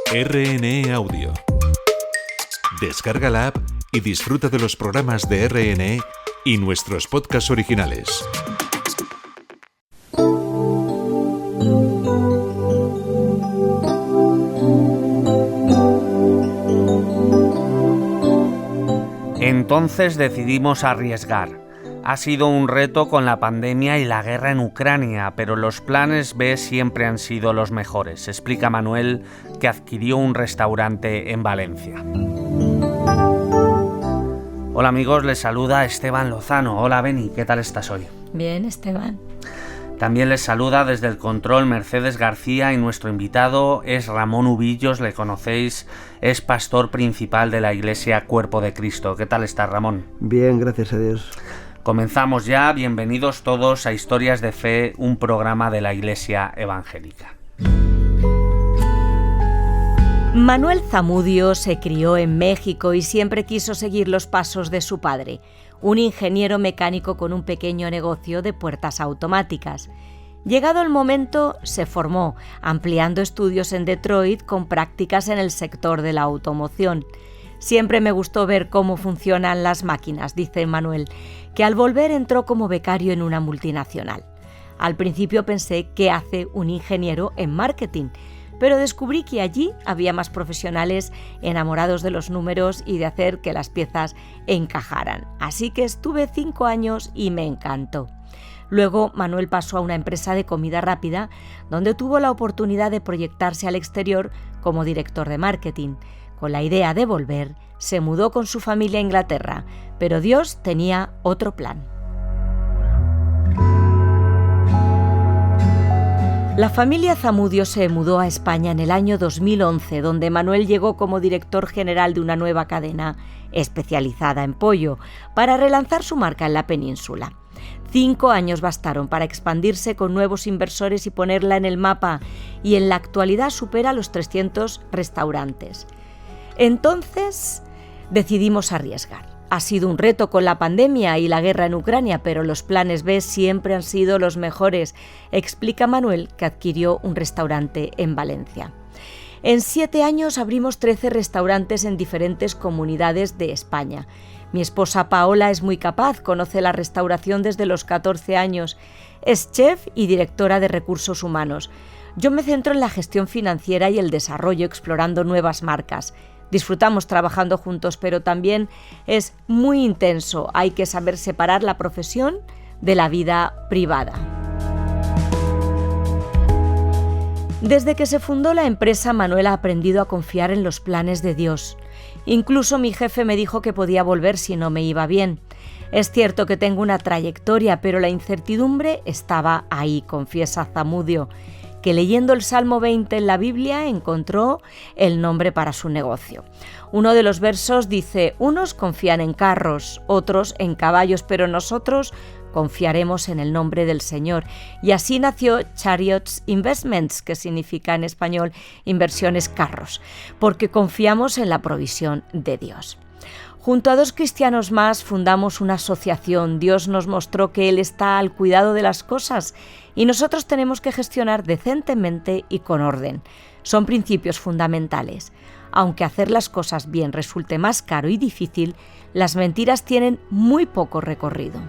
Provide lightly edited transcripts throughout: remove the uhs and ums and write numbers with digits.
RNE Audio. Descarga la app y disfruta de los programas de RNE y nuestros podcasts originales. Entonces decidimos arriesgar. Ha sido un reto con la pandemia y la guerra en Ucrania, pero los planes B siempre han sido los mejores, explica Manuel, que adquirió un restaurante en Valencia. Hola amigos, les saluda Esteban Lozano. Hola Beni, ¿qué tal estás hoy? Bien, Esteban. También les saluda desde el control Mercedes García y nuestro invitado es Ramón Ubillos, le conocéis, es pastor principal de la Iglesia Cuerpo de Cristo. ¿Qué tal estás, Ramón? Bien, gracias a Dios. Comenzamos ya, bienvenidos todos a Historias de Fe, un programa de la Iglesia Evangélica. Manuel Zamudio se crió en México y siempre quiso seguir los pasos de su padre, un ingeniero mecánico con un pequeño negocio de puertas automáticas. Llegado el momento, se formó, ampliando estudios en Detroit con prácticas en el sector de la automoción. Siempre me gustó ver cómo funcionan las máquinas, dice Manuel, que al volver entró como becario en una multinacional. Al principio pensé ¿qué hace un ingeniero en marketing? Pero descubrí que allí había más profesionales enamorados de los números y de hacer que las piezas encajaran. Así que estuve 5 años y me encantó. Luego Manuel pasó a una empresa de comida rápida donde tuvo la oportunidad de proyectarse al exterior como director de marketing. Con la idea de volver, se mudó con su familia a Inglaterra, pero Dios tenía otro plan. La familia Zamudio se mudó a España en el año 2011, donde Manuel llegó como director general de una nueva cadena especializada en pollo, para relanzar su marca en la península. 5 años bastaron para expandirse con nuevos inversores y ponerla en el mapa, y en la actualidad supera los 300 restaurantes. Entonces decidimos arriesgar. Ha sido un reto con la pandemia y la guerra en Ucrania, pero los planes B siempre han sido los mejores, explica Manuel, que adquirió un restaurante en Valencia. En 7 años abrimos 13 restaurantes en diferentes comunidades de España. Mi esposa Paola es muy capaz, conoce la restauración desde los 14 años, es chef y directora de recursos humanos. Yo me centro en la gestión financiera y el desarrollo, explorando nuevas marcas. Disfrutamos trabajando juntos, pero también es muy intenso. Hay que saber separar la profesión de la vida privada. Desde que se fundó la empresa, Manuel ha aprendido a confiar en los planes de Dios. Incluso mi jefe me dijo que podía volver si no me iba bien. Es cierto que tengo una trayectoria, pero la incertidumbre estaba ahí, confiesa Zamudio, que leyendo el Salmo 20 en la Biblia encontró el nombre para su negocio. Uno de los versos dice: unos confían en carros, otros en caballos, pero nosotros confiaremos en el nombre del Señor. Y así nació Chariots Investments, que significa en español inversiones carros, porque confiamos en la provisión de Dios. Junto a 2 cristianos más fundamos una asociación. Dios nos mostró que Él está al cuidado de las cosas y nosotros tenemos que gestionar decentemente y con orden. Son principios fundamentales. Aunque hacer las cosas bien resulte más caro y difícil, las mentiras tienen muy poco recorrido.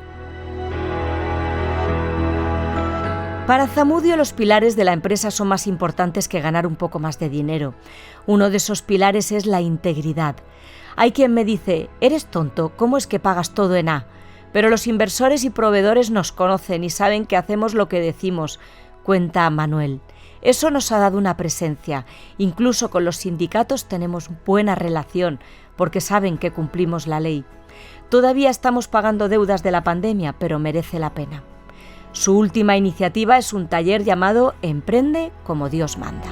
Para Zamudio, los pilares de la empresa son más importantes que ganar un poco más de dinero. Uno de esos pilares es la integridad. Hay quien me dice: eres tonto, ¿cómo es que pagas todo en A? Pero los inversores y proveedores nos conocen y saben que hacemos lo que decimos, cuenta Manuel. Eso nos ha dado una presencia. Incluso con los sindicatos tenemos buena relación, porque saben que cumplimos la ley. Todavía estamos pagando deudas de la pandemia, pero merece la pena. Su última iniciativa es un taller llamado Emprende como Dios manda.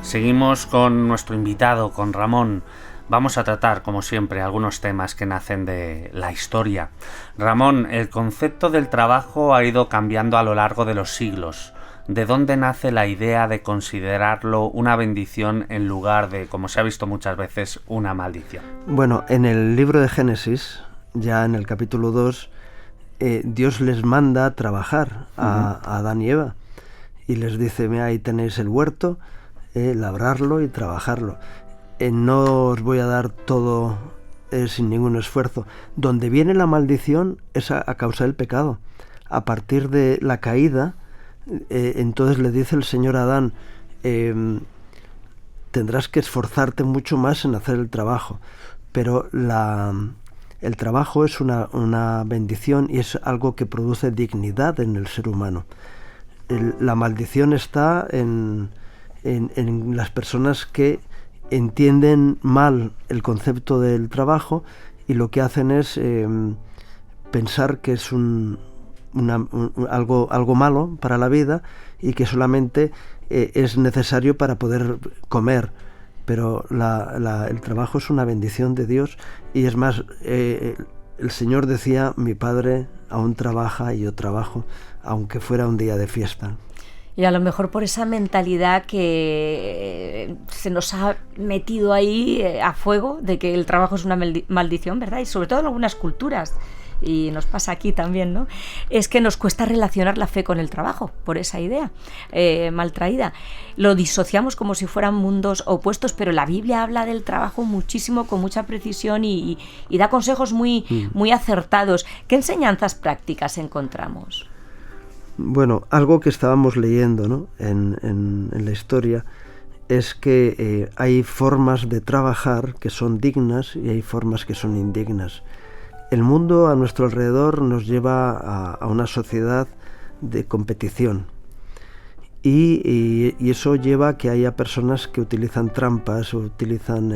Seguimos con nuestro invitado, con Ramón. Vamos a tratar, como siempre, algunos temas que nacen de la historia. Ramón, el concepto del trabajo ha ido cambiando a lo largo de los siglos. ¿De dónde nace la idea de considerarlo una bendición en lugar de, como se ha visto muchas veces, una maldición? Bueno, en el libro de Génesis, ya en el capítulo 2, Dios les manda trabajar a Adán y Eva. y les dice, mira, ahí tenéis el huerto, labrarlo y trabajarlo. No os voy a dar todo sin ningún esfuerzo. Donde viene la maldición es a causa del pecado. A partir de la caída, entonces le dice el Señor a Adán, tendrás que esforzarte mucho más en hacer el trabajo, pero el trabajo es una bendición y es algo que produce dignidad en el ser humano. La maldición está en las personas que entienden mal el concepto del trabajo y lo que hacen es pensar que es algo malo para la vida y que solamente es necesario para poder comer. Pero el trabajo es una bendición de Dios, y es más, el Señor decía, mi Padre aún trabaja y yo trabajo, aunque fuera un día de fiesta. Y a lo mejor por esa mentalidad que se nos ha metido ahí a fuego de que el trabajo es una maldición, ¿verdad? Y sobre todo en algunas culturas, y nos pasa aquí también, ¿no? Es que nos cuesta relacionar la fe con el trabajo, por esa idea mal traída. Lo disociamos como si fueran mundos opuestos, pero la Biblia habla del trabajo muchísimo, con mucha precisión, y da consejos muy acertados. ¿Qué enseñanzas prácticas encontramos? Bueno, algo que estábamos leyendo, ¿no?, en la historia, es que hay formas de trabajar que son dignas y hay formas que son indignas. El mundo a nuestro alrededor nos lleva a una sociedad de competición, y eso lleva a que haya personas que utilizan trampas o utilizan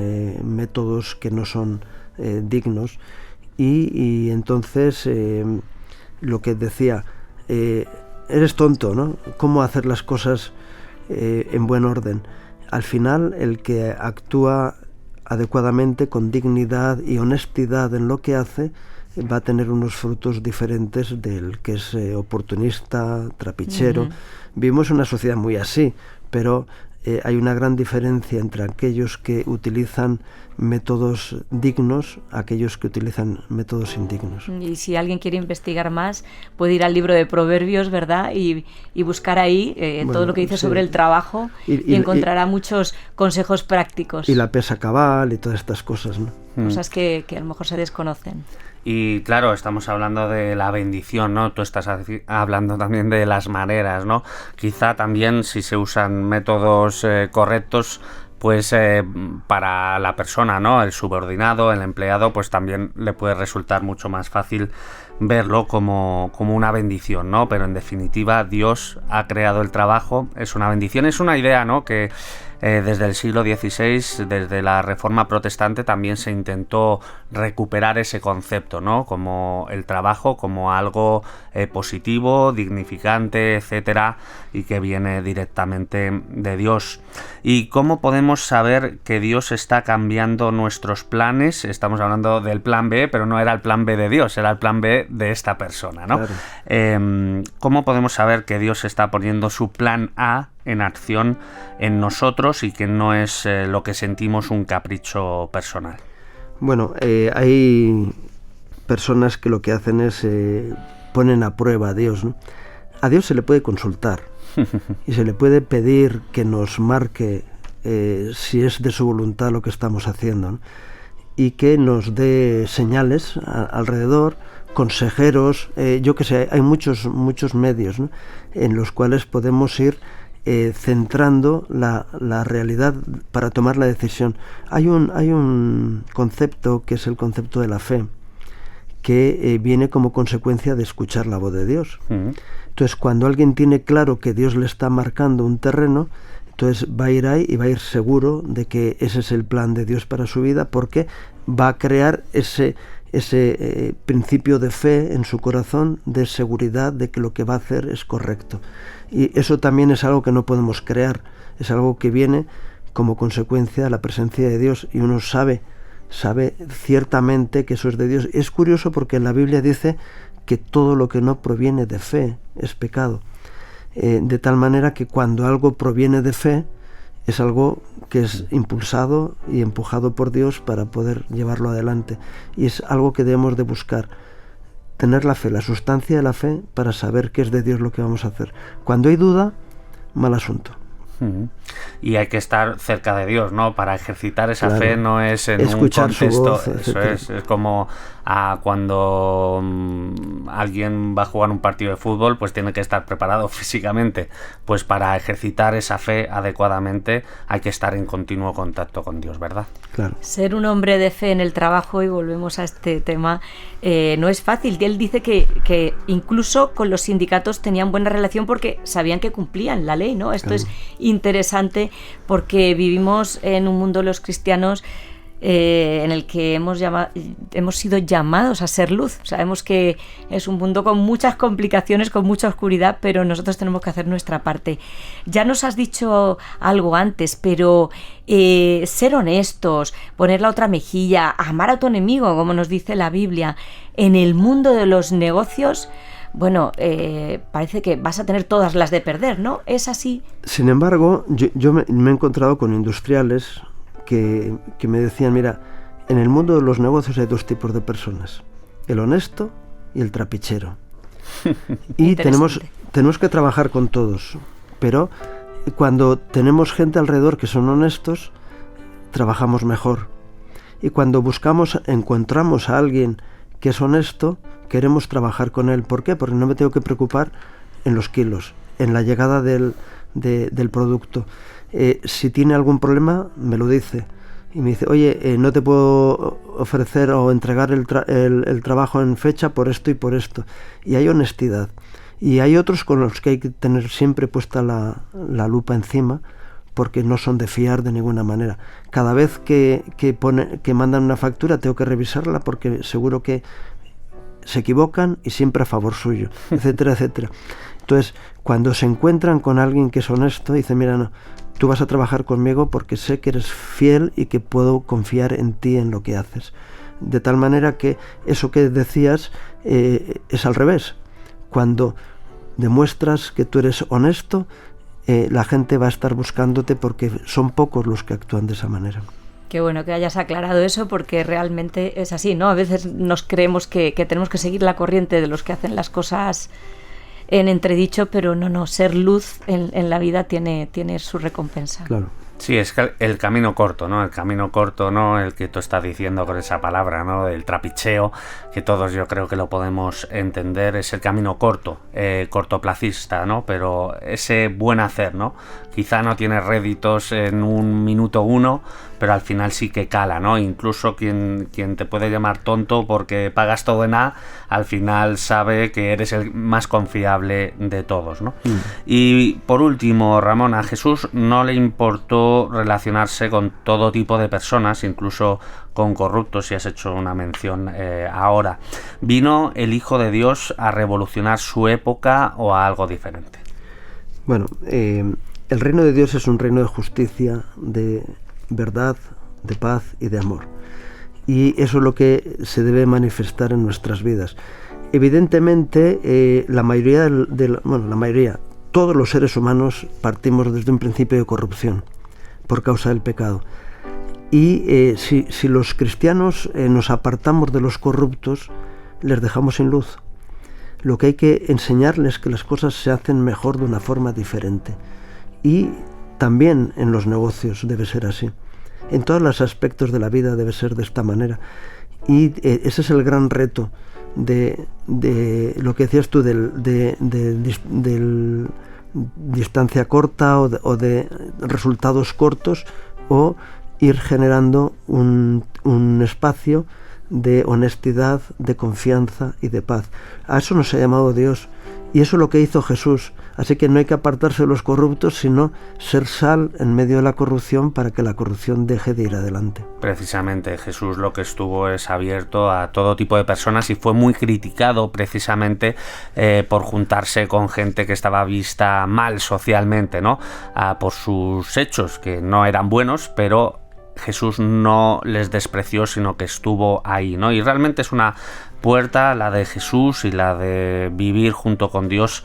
métodos que no son dignos, y entonces lo que decía, eres tonto, ¿no? ¿Cómo hacer las cosas en buen orden? Al final, el que actúa adecuadamente, con dignidad y honestidad en lo que hace, va a tener unos frutos diferentes del que es oportunista, trapichero. Uh-huh. Vivimos una sociedad muy así, pero hay una gran diferencia entre aquellos que utilizan métodos dignos a aquellos que utilizan métodos indignos. Y si alguien quiere investigar más, puede ir al libro de Proverbios, ¿verdad? Y buscar ahí todo lo que dice sobre el trabajo, y encontrará muchos consejos prácticos. Y la pesa cabal y todas estas cosas, ¿no? Cosas que a lo mejor se desconocen. Y claro, estamos hablando de la bendición, ¿no? Tú estás hablando también de las maneras, ¿no? Quizá también, si se usan métodos correctos, pues para la persona, ¿no?, el subordinado, el empleado, pues también le puede resultar mucho más fácil verlo como una bendición, ¿no? Pero en definitiva, Dios ha creado el trabajo, es una bendición, es una idea, ¿no?, que desde el siglo XVI, desde la Reforma Protestante, también se intentó recuperar ese concepto, ¿no?, como el trabajo como algo positivo, dignificante, etcétera, y que viene directamente de Dios. ¿Y cómo podemos saber que Dios está cambiando nuestros planes? Estamos hablando del plan B, pero no era el plan B de Dios, era el plan B de esta persona, ¿no? Claro. ¿Cómo podemos saber que Dios está poniendo su plan A en acción en nosotros y que no es lo que sentimos un capricho personal? Bueno, hay personas que lo que hacen es ponen a prueba a Dios, ¿no? A Dios se le puede consultar y se le puede pedir que nos marque si es de su voluntad lo que estamos haciendo, ¿no?, y que nos dé señales alrededor, consejeros, yo que sé, hay muchos medios, ¿no?, en los cuales podemos ir centrando la realidad para tomar la decisión. Hay un concepto que es el concepto de la fe, que viene como consecuencia de escuchar la voz de Dios. Uh-huh. Entonces, cuando alguien tiene claro que Dios le está marcando un terreno, entonces va a ir ahí y va a ir seguro de que ese es el plan de Dios para su vida, porque va a crear ese principio de fe en su corazón, de seguridad de que lo que va a hacer es correcto. Y eso también es algo que no podemos crear, es algo que viene como consecuencia de la presencia de Dios, y uno sabe ciertamente que eso es de Dios. Es curioso porque en la Biblia dice que todo lo que no proviene de fe es pecado, de tal manera que cuando algo proviene de fe es algo que es impulsado y empujado por Dios para poder llevarlo adelante, y es algo que debemos de buscar, tener la fe, la sustancia de la fe, para saber que es de Dios lo que vamos a hacer. Cuando hay duda, mal asunto. Y hay que estar cerca de Dios, ¿no? Para ejercitar esa Claro. fe no es en Escuchar un contexto, su voz, eso etcétera. es como cuando alguien va a jugar un partido de fútbol, pues tiene que estar preparado físicamente. Pues para ejercitar esa fe adecuadamente hay que estar en continuo contacto con Dios, ¿verdad? Claro. Ser un hombre de fe en el trabajo, y volvemos a este tema, no es fácil. Y él dice que incluso con los sindicatos tenían buena relación porque sabían que cumplían la ley, ¿no? Esto Claro. es interesante porque vivimos en un mundo, los cristianos, en el que hemos sido llamados a ser luz. Sabemos que es un mundo con muchas complicaciones, con mucha oscuridad, pero nosotros tenemos que hacer nuestra parte. Ya nos has dicho algo antes, pero ser honestos, poner la otra mejilla, amar a tu enemigo, como nos dice la Biblia, en el mundo de los negocios, bueno, parece que vas a tener todas las de perder, ¿no? ¿Es así? Sin embargo, yo me he encontrado con industriales que me decían, mira, en el mundo de los negocios hay dos tipos de personas, el honesto y el trapichero. Y tenemos que trabajar con todos, pero cuando tenemos gente alrededor que son honestos, trabajamos mejor. Y cuando encontramos a alguien que es honesto, queremos trabajar con él. ¿Por qué? Porque no me tengo que preocupar en los kilos, en la llegada del producto. Si tiene algún problema, me lo dice. Y me dice, oye, no te puedo ofrecer o entregar el trabajo en fecha por esto y por esto. Y hay honestidad. Y hay otros con los que hay que tener siempre puesta la lupa encima, porque no son de fiar de ninguna manera. Cada vez que mandan una factura tengo que revisarla porque seguro que se equivocan y siempre a favor suyo, etcétera, etcétera. Entonces, cuando se encuentran con alguien que es honesto, dicen, mira, no, tú vas a trabajar conmigo porque sé que eres fiel y que puedo confiar en ti, en lo que haces. De tal manera que eso que decías es al revés. Cuando demuestras que tú eres honesto, la gente va a estar buscándote porque son pocos los que actúan de esa manera. Qué bueno que hayas aclarado eso, porque realmente es así, ¿no? A veces nos creemos que tenemos que seguir la corriente de los que hacen las cosas en entredicho, pero no, ser luz en la vida tiene su recompensa. Claro. Sí, es que el camino corto, ¿no? El camino corto, ¿no? El que tú estás diciendo con esa palabra, ¿no? Del trapicheo, que todos yo creo que lo podemos entender, es el camino corto, cortoplacista, ¿no? Pero ese buen hacer, ¿no? Quizá no tiene réditos en un minuto uno, pero al final sí que cala, ¿no? Incluso quien te puede llamar tonto porque pagas todo en A, al final sabe que eres el más confiable de todos, ¿no? Y por último, Ramón, a Jesús no le importó relacionarse con todo tipo de personas, incluso con corruptos, si has hecho una mención ahora. ¿Vino el Hijo de Dios a revolucionar su época o a algo diferente? Bueno, el reino de Dios es un reino de justicia, de verdad, de paz y de amor. Y eso es lo que se debe manifestar en nuestras vidas. Evidentemente, la mayoría, todos los seres humanos partimos desde un principio de corrupción por causa del pecado. Y si los cristianos nos apartamos de los corruptos, les dejamos sin luz. Lo que hay que enseñarles es que las cosas se hacen mejor de una forma diferente. Y también en los negocios debe ser así. En todos los aspectos de la vida debe ser de esta manera. Y ese es el gran reto de lo que decías tú del distancia corta o de resultados cortos, o ir generando un espacio de honestidad, de confianza y de paz. A eso nos ha llamado Dios, y eso es lo que hizo Jesús. Así que no hay que apartarse de los corruptos, sino ser sal en medio de la corrupción para que la corrupción deje de ir adelante. Precisamente Jesús lo que estuvo es abierto a todo tipo de personas y fue muy criticado precisamente por juntarse con gente que estaba vista mal socialmente, ¿no? Por sus hechos, que no eran buenos, pero Jesús no les despreció, sino que estuvo ahí, ¿no? Y realmente es una puerta, la de Jesús y la de vivir junto con Dios,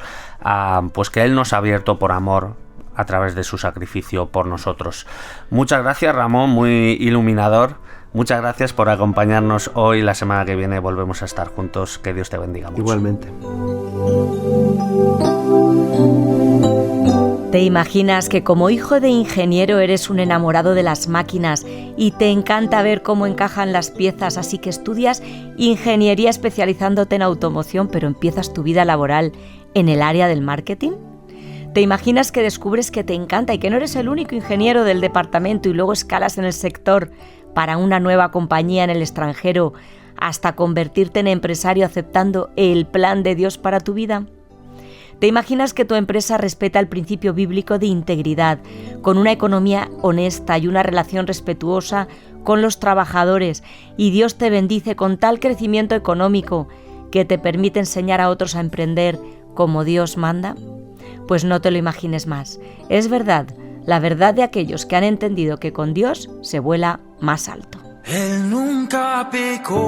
pues que Él nos ha abierto por amor a través de su sacrificio por nosotros. Muchas gracias, Ramón, muy iluminador. Muchas gracias por acompañarnos hoy. La semana que viene volvemos a estar juntos. Que Dios te bendiga mucho. Igualmente. ¿Te imaginas que como hijo de ingeniero eres un enamorado de las máquinas y te encanta ver cómo encajan las piezas, así que estudias ingeniería especializándote en automoción, pero empiezas tu vida laboral en el área del marketing? ¿Te imaginas que descubres que te encanta y que no eres el único ingeniero del departamento y luego escalas en el sector para una nueva compañía en el extranjero hasta convertirte en empresario aceptando el plan de Dios para tu vida? ¿Te imaginas que tu empresa respeta el principio bíblico de integridad, con una economía honesta y una relación respetuosa con los trabajadores, y Dios te bendice con tal crecimiento económico que te permite enseñar a otros a emprender como Dios manda? Pues no te lo imagines más. Es verdad, la verdad de aquellos que han entendido que con Dios se vuela más alto. Él nunca pecó,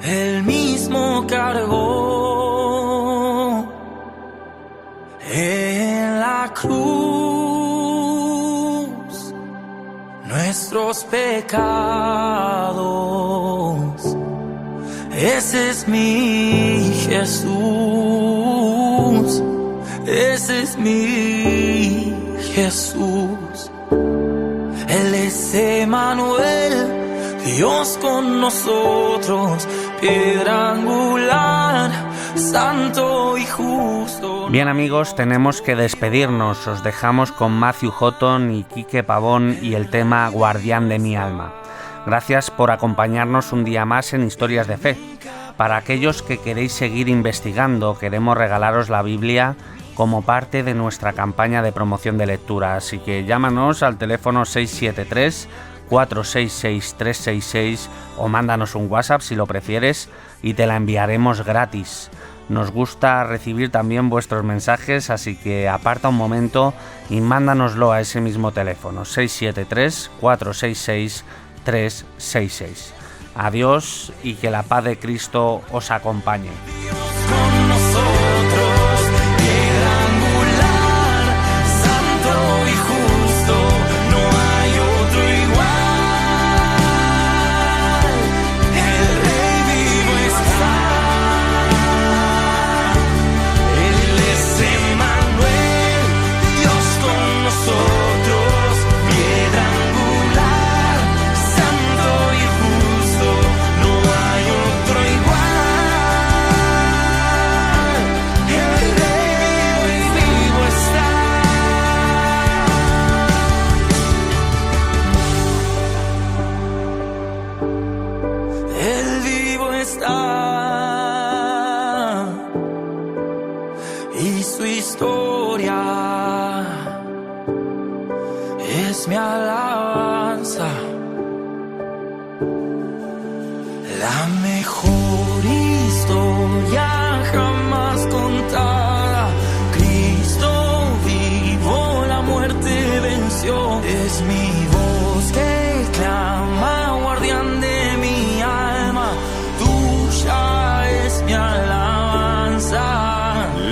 Él mismo cargó en la cruz nuestros pecados. Ese es mi Jesús, ese es mi Jesús. Él es Emmanuel, Dios con nosotros, piedra angular, santo y justo. Bien amigos, tenemos que despedirnos. Os dejamos con Matthew Houghton y Quique Pavón y el tema Guardián de mi alma. Gracias por acompañarnos un día más en Historias de Fe. Para aquellos que queréis seguir investigando, queremos regalaros la Biblia como parte de nuestra campaña de promoción de lectura. Así que llámanos al teléfono 673 466 366 o mándanos un WhatsApp si lo prefieres y te la enviaremos gratis. Nos gusta recibir también vuestros mensajes, así que aparta un momento y mándanoslo a ese mismo teléfono 673 466 366. Adiós y que la paz de Cristo os acompañe. Con nosotros, piedra angular, santo y justo, no hay otro igual. El Rey vivo está, Él es Emmanuel, Dios con nosotros, piedra angular, santo y justo, no hay otro igual. Y su historia es mi alabanza, la mejor historia jamás contada. Cristo vivo, la muerte venció, es mi voz que clama, guardián de mi alma, tuya es mi alabanza.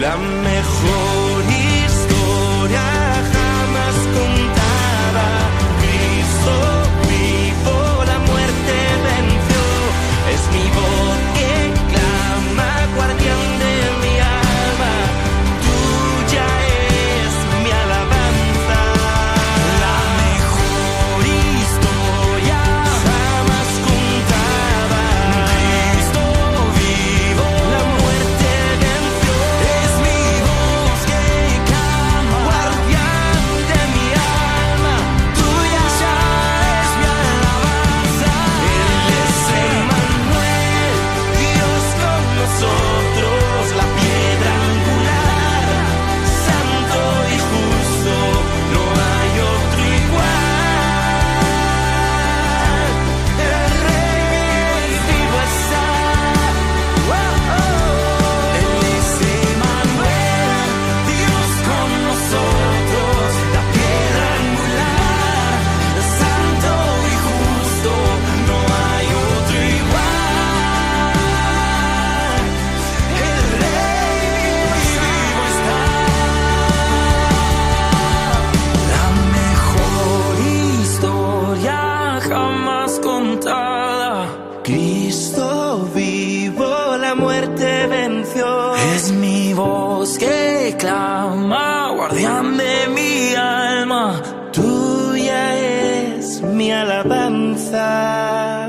La mejor historia jamás contada. Cristo vivo, la muerte venció. Es mi voz que clama, guardián de mi alma. Tuya es mi alabanza. La mejor historia jamás contada. Cristo vivo, la muerte venció. Es mi voz que voz que clama, guardián de mi alma, tuya es mi alabanza.